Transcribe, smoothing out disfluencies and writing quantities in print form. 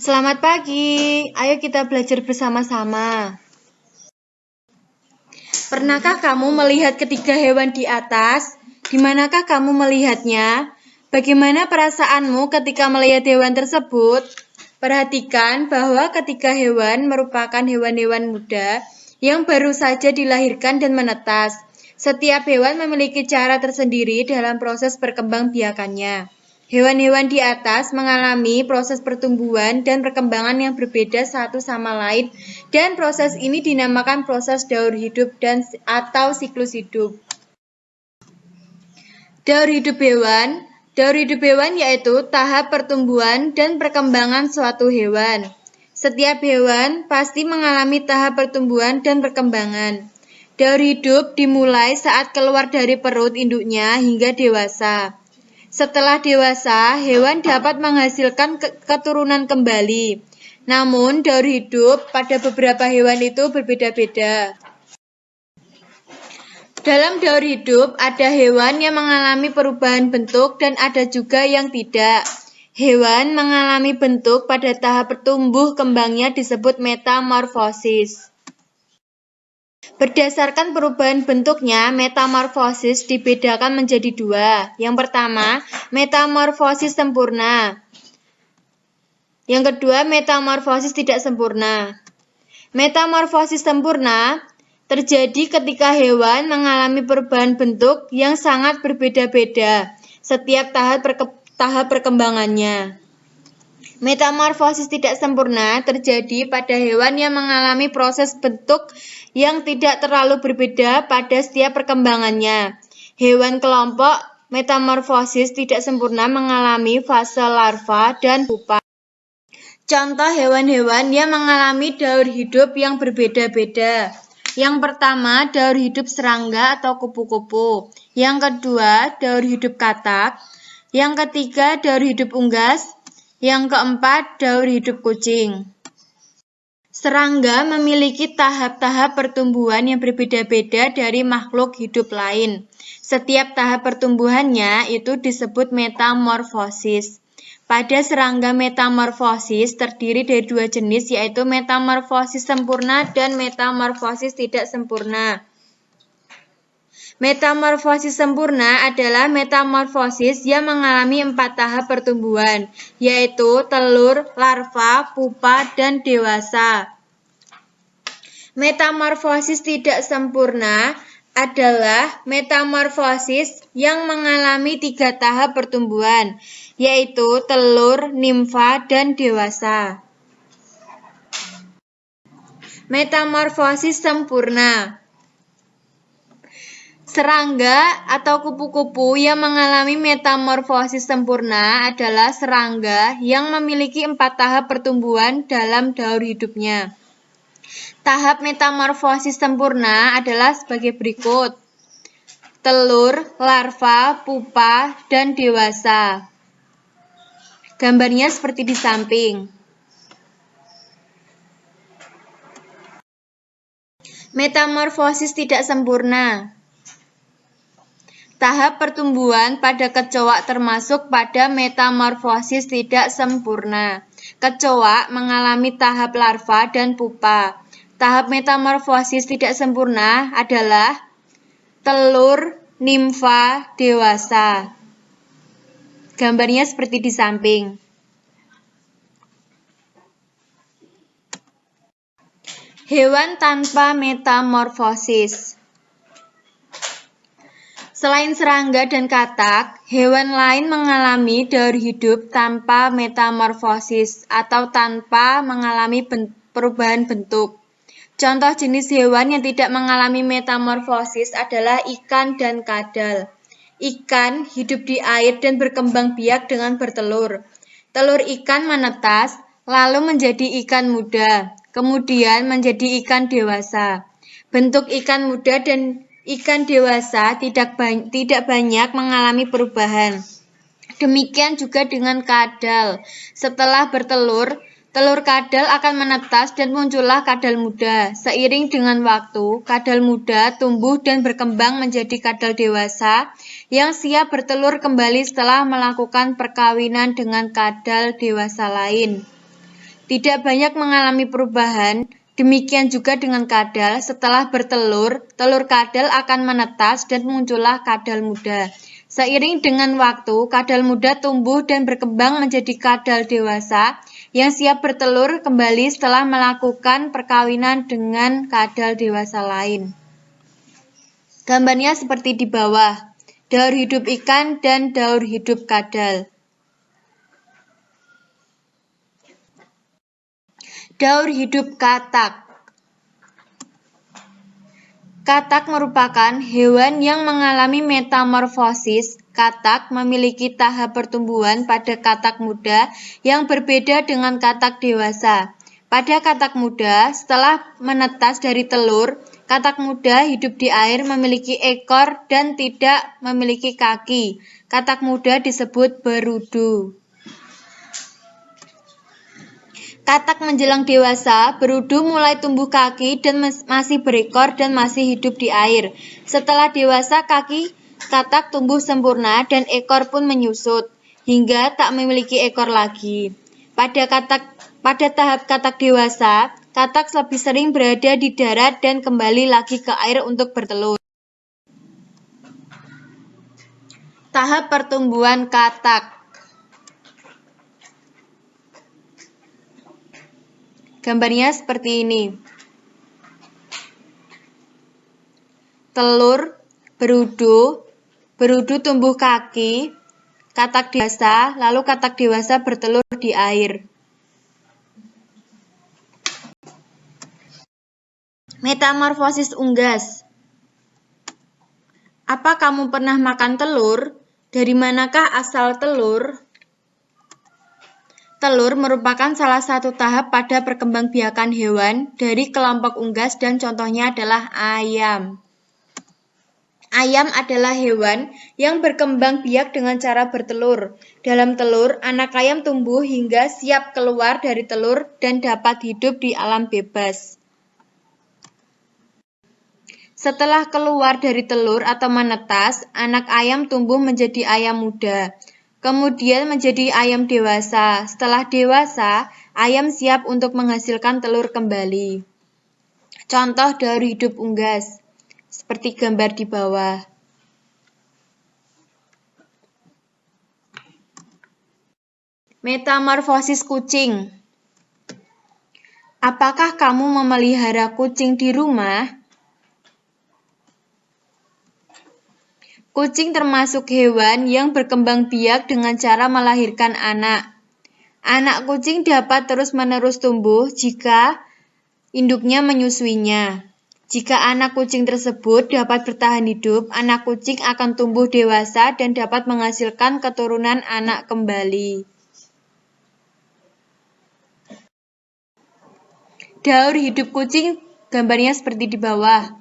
Selamat pagi, ayo kita belajar bersama-sama. Pernahkah kamu melihat ketiga hewan di atas? Di manakah kamu melihatnya? Bagaimana perasaanmu ketika melihat hewan tersebut? Perhatikan bahwa ketiga hewan merupakan hewan-hewan muda yang baru saja dilahirkan dan menetas. Setiap hewan memiliki cara tersendiri dalam proses perkembangbiakannya. Hewan-hewan di atas mengalami proses pertumbuhan dan perkembangan yang berbeda satu sama lain, dan proses ini dinamakan proses daur hidup atau siklus hidup. Daur hidup hewan yaitu tahap pertumbuhan dan perkembangan suatu hewan. Setiap hewan pasti mengalami tahap pertumbuhan dan perkembangan. Daur hidup dimulai saat keluar dari perut induknya hingga dewasa. Setelah dewasa, hewan dapat menghasilkan keturunan kembali. Namun, daur hidup pada beberapa hewan itu berbeda-beda. Dalam daur hidup, ada hewan yang mengalami perubahan bentuk dan ada juga yang tidak. Hewan mengalami bentuk pada tahap tumbuh kembangnya disebut metamorfosis. Berdasarkan perubahan bentuknya, metamorfosis dibedakan menjadi dua. Yang pertama, metamorfosis sempurna. Yang kedua, metamorfosis tidak sempurna. Metamorfosis sempurna terjadi ketika hewan mengalami perubahan bentuk yang sangat berbeda-beda setiap tahap perkembangannya. Metamorfosis tidak sempurna terjadi pada hewan yang mengalami proses bentuk yang tidak terlalu berbeda pada setiap perkembangannya. Hewan kelompok metamorfosis tidak sempurna mengalami fase larva dan pupa. Contoh hewan-hewan yang mengalami daur hidup yang berbeda-beda. Yang pertama, daur hidup serangga atau kupu-kupu. Yang kedua, daur hidup katak. Yang ketiga, daur hidup unggas. Yang keempat, daur hidup kucing. Serangga memiliki tahap-tahap pertumbuhan yang berbeda-beda dari makhluk hidup lain. Setiap tahap pertumbuhannya itu disebut metamorfosis. Pada serangga metamorfosis terdiri dari dua jenis yaitu metamorfosis sempurna dan metamorfosis tidak sempurna. Metamorfosis sempurna adalah metamorfosis yang mengalami 4 tahap pertumbuhan, yaitu telur, larva, pupa, dan dewasa. Metamorfosis tidak sempurna adalah metamorfosis yang mengalami 3 tahap pertumbuhan, yaitu telur, nimfa, dan dewasa. Metamorfosis sempurna. Serangga atau kupu-kupu yang mengalami metamorfosis sempurna adalah serangga yang memiliki 4 tahap pertumbuhan dalam daur hidupnya. Tahap metamorfosis sempurna adalah sebagai berikut: telur, larva, pupa, dan dewasa. Gambarnya seperti di samping. Metamorfosis tidak sempurna. Tahap pertumbuhan pada kecoa termasuk pada metamorfosis tidak sempurna. Kecoa mengalami tahap larva dan pupa. Tahap metamorfosis tidak sempurna adalah telur, nimfa, dewasa. Gambarnya seperti di samping. Hewan tanpa metamorfosis. Selain serangga dan katak, hewan lain mengalami daur hidup tanpa metamorfosis atau tanpa mengalami perubahan bentuk. Contoh jenis hewan yang tidak mengalami metamorfosis adalah ikan dan kadal. Ikan hidup di air dan berkembang biak dengan bertelur. Telur ikan menetas, lalu menjadi ikan muda, kemudian menjadi ikan dewasa. Bentuk ikan muda dan ikan dewasa tidak banyak mengalami perubahan. Demikian juga dengan kadal. Setelah bertelur, telur kadal akan menetas dan muncullah kadal muda. Seiring dengan waktu, kadal muda tumbuh dan berkembang menjadi kadal dewasa yang siap bertelur kembali setelah melakukan perkawinan dengan kadal dewasa lain. tidak banyak mengalami perubahan. Demikian juga dengan kadal, setelah bertelur, telur kadal akan menetas dan muncullah kadal muda. Seiring dengan waktu, kadal muda tumbuh dan berkembang menjadi kadal dewasa yang siap bertelur kembali setelah melakukan perkawinan dengan kadal dewasa lain. Gambarnya seperti di bawah, daur hidup ikan dan daur hidup kadal. Daur hidup katak. Katak merupakan hewan yang mengalami metamorfosis. Katak memiliki tahap pertumbuhan pada katak muda yang berbeda dengan katak dewasa. Pada katak muda, setelah menetas dari telur, katak muda hidup di air, memiliki ekor dan tidak memiliki kaki. Katak muda disebut berudu. Katak menjelang dewasa, berudu mulai tumbuh kaki dan masih berekor dan masih hidup di air. Setelah dewasa, kaki katak tumbuh sempurna dan ekor pun menyusut, hingga tak memiliki ekor lagi. Pada tahap katak dewasa, katak lebih sering berada di darat dan kembali lagi ke air untuk bertelur. Tahap pertumbuhan katak. Gambarnya seperti ini. Telur, berudu tumbuh kaki, katak dewasa, lalu katak dewasa bertelur di air. Metamorfosis unggas. Apa kamu pernah makan telur? Dari manakah asal telur? Telur merupakan salah satu tahap pada perkembangbiakan hewan dari kelompok unggas dan contohnya adalah ayam. Ayam adalah hewan yang berkembang biak dengan cara bertelur. Dalam telur, anak ayam tumbuh hingga siap keluar dari telur dan dapat hidup di alam bebas. Setelah keluar dari telur atau menetas, anak ayam tumbuh menjadi ayam muda. Kemudian menjadi ayam dewasa. Setelah dewasa, ayam siap untuk menghasilkan telur kembali. Contoh daur hidup unggas, seperti gambar di bawah. Metamorfosis kucing. Apakah kamu memelihara kucing di rumah? Kucing termasuk hewan yang berkembang biak dengan cara melahirkan anak. Anak kucing dapat terus-menerus tumbuh jika induknya menyusuinya. Jika anak kucing tersebut dapat bertahan hidup, anak kucing akan tumbuh dewasa dan dapat menghasilkan keturunan anak kembali. Daur hidup kucing, gambarnya seperti di bawah.